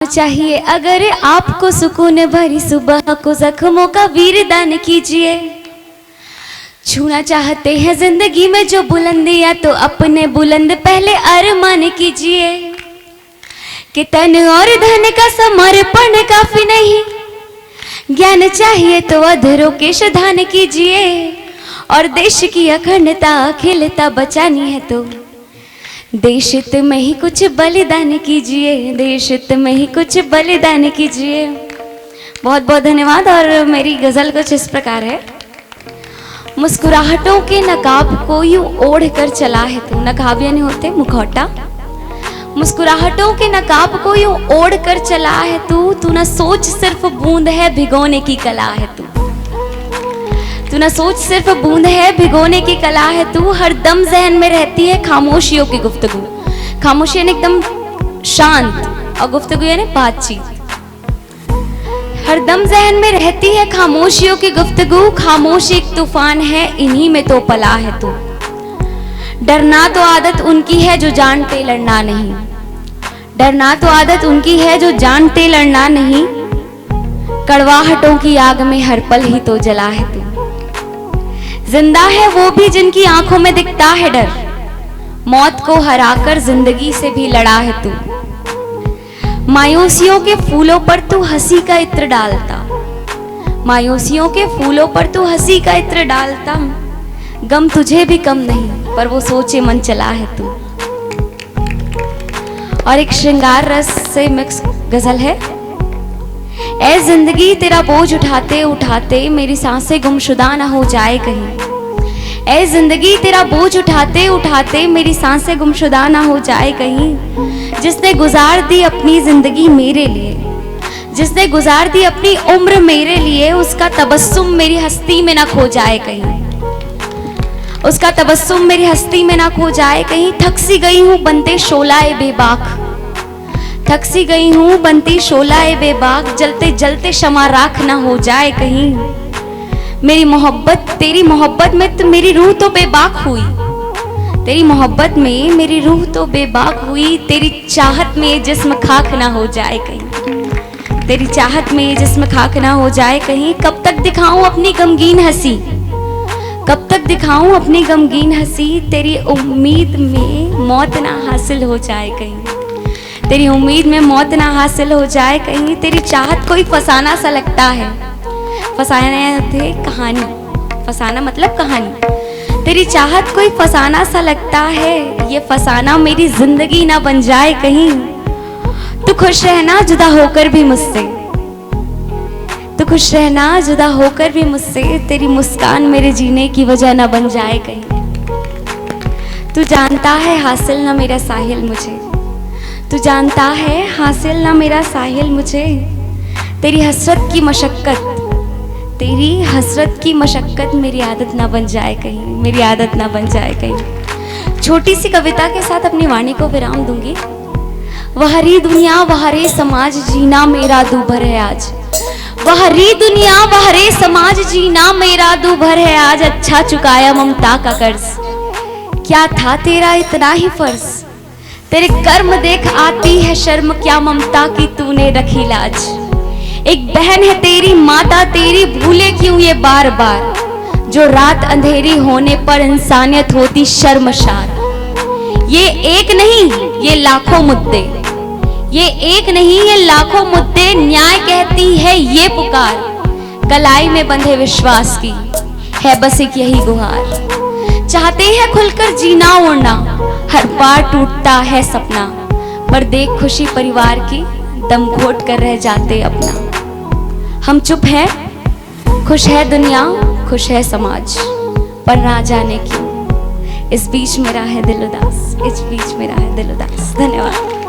चाहिए अगर आपको सुकून भरी सुबह को जख्मों का वीरदान कीजिए। छूना चाहते हैं जिंदगी में जो बुलंदियां तो अपने बुलंद पहले अरमान कीजिए। कि तन और धन का समर्पण काफी नहीं, ज्ञान चाहिए तो अधरों के शधान कीजिए। और देश की अखंडता अखिलता बचानी है तो देश हित में ही कुछ बलिदान कीजिए। देश हित में ही कुछ बलिदान कीजिए। बहुत बहुत धन्यवाद। और मेरी गजल कुछ इस प्रकार है। मुस्कुराहटों के नकाब को यूं ओढ़ कर चला है तू। नकाब यानी होते मुखौटा। मुस्कुराहटों के नकाब को यूं ओढ़ कर चला है तू न सोच सिर्फ बूंद है भिगोने की कला है तू न सोच सिर्फ बूंद है भिगोने की कला है तू। हर दम जहन में रहती है खामोशियों की गुफ्तगू। खामोशी यानी एकदम शांत और गुफ्तगू यानी बातचीत। हर दम जहन में रहती है खामोशियों की गुफ्तगू। खामोशी एक तूफान है इन्हीं में तो पला है तू। डरना तो आदत उनकी है जो जानते लड़ना नहीं। डरना तो आदत उनकी है जो जानते लड़ना नहीं। कड़वाहटों की आग में हर पल ही तो जला है तू। जिंदा है वो भी जिनकी आंखों में दिखता है डर। मौत को हराकर जिंदगी से भी लड़ा है तू। मायूसियों के फूलों पर तू हंसी का इत्र डालता। मायूसियों के फूलों पर तू हंसी का इत्र डालता। गम तुझे भी कम नहीं पर वो सोचे मन चला है तू। और एक श्रृंगार रस से मिक्स गजल है। ऐ जिंदगी तेरा बोझ उठाते उठाते मेरी सांसें गुमशुदा ना हो जाए कहीं। ऐ जिंदगी तेरा बोझ उठाते उठाते मेरी सांसें गुमशुदा ना हो जाए कहीं। जिसने गुजार दी अपनी जिंदगी मेरे लिए, जिसने गुजार दी अपनी उम्र मेरे लिए, उसका तबस्सुम मेरी हस्ती में ना खो जाए कहीं। उसका तबस्सुम मेरी हस्ती में ना खो जाए कहीं। थक सी गई हूँ बनते शोलाए बेबाक। थक सी गई हूँ बनती शोलाए बेबाक। जलते जलते शमा राख ना हो जाए कहीं। मेरी मोहब्बत तेरी मोहब्बत में तो मेरी रूह तो बेबाक हुई। तेरी मोहब्बत में मेरी रूह तो बेबाक हुई। तेरी चाहत में जिस्म खाक ना हो जाए कहीं। तेरी चाहत में जिस्म खाक ना हो जाए कहीं। कब तक दिखाऊं अपनी गमगीन हंसी, कब तक दिखाऊं अपनी गमगीन हंसी। तेरी उम्मीद में मौत ना हासिल हो जाए कहीं। तेरी उम्मीद में मौत ना हासिल हो जाए कहीं। तेरी चाहत कोई फसाना सा लगता है। फसाना थे कहानी, फसाना मतलब कहानी। तेरी चाहत कोई फसाना सा लगता है। ये फसाना मेरी जिंदगी ना बन जाए कहीं। तू खुश रहना जुदा होकर भी मुझसे, तू खुश रहना जुदा होकर भी मुझसे। तेरी मुस्कान मेरे जीने की वजह ना बन जाए कहीं। तू जानता है हासिल ना मेरा साहिल मुझे, तू जानता है हासिल ना मेरा साहिल मुझे। तेरी हसरत की मशक्कत, तेरी हसरत की मशक्कत मेरी आदत ना बन जाए कहीं। मेरी आदत ना बन जाए कहीं। छोटी सी कविता के साथ अपनी वाणी को विराम दूंगी। वहरी दुनिया वहरे समाज जीना मेरा दूभर है आज। वहरी दुनिया वहरे समाज जीना मेरा दूभर है आज। अच्छा चुकाया ममता का कर्ज, क्या था तेरा इतना ही फर्ज। तेरे कर्म देख आती है शर्म, क्या ममता की तूने रखी लाज। एक बहन है तेरी माता तेरी, भूले क्यों ये बार बार। जो रात अंधेरी होने पर इंसानियत होती शर्मशार। ये एक नहीं ये लाखों मुद्दे, ये एक नहीं ये लाखों मुद्दे। न्याय कहती है ये पुकार, कलाई में बंधे विश्वास की है बस एक यही गुहार। चाहते हैं खुलकर जीना उड़ना, हर बार टूटता है सपना। पर देख खुशी परिवार की, दम घोट कर रह जाते अपना। हम चुप हैं, खुश है दुनिया खुश है समाज, पर ना जाने क्यों इस बीच मेरा है दिल उदास, इस बीच मेरा है दिल उदास। धन्यवाद।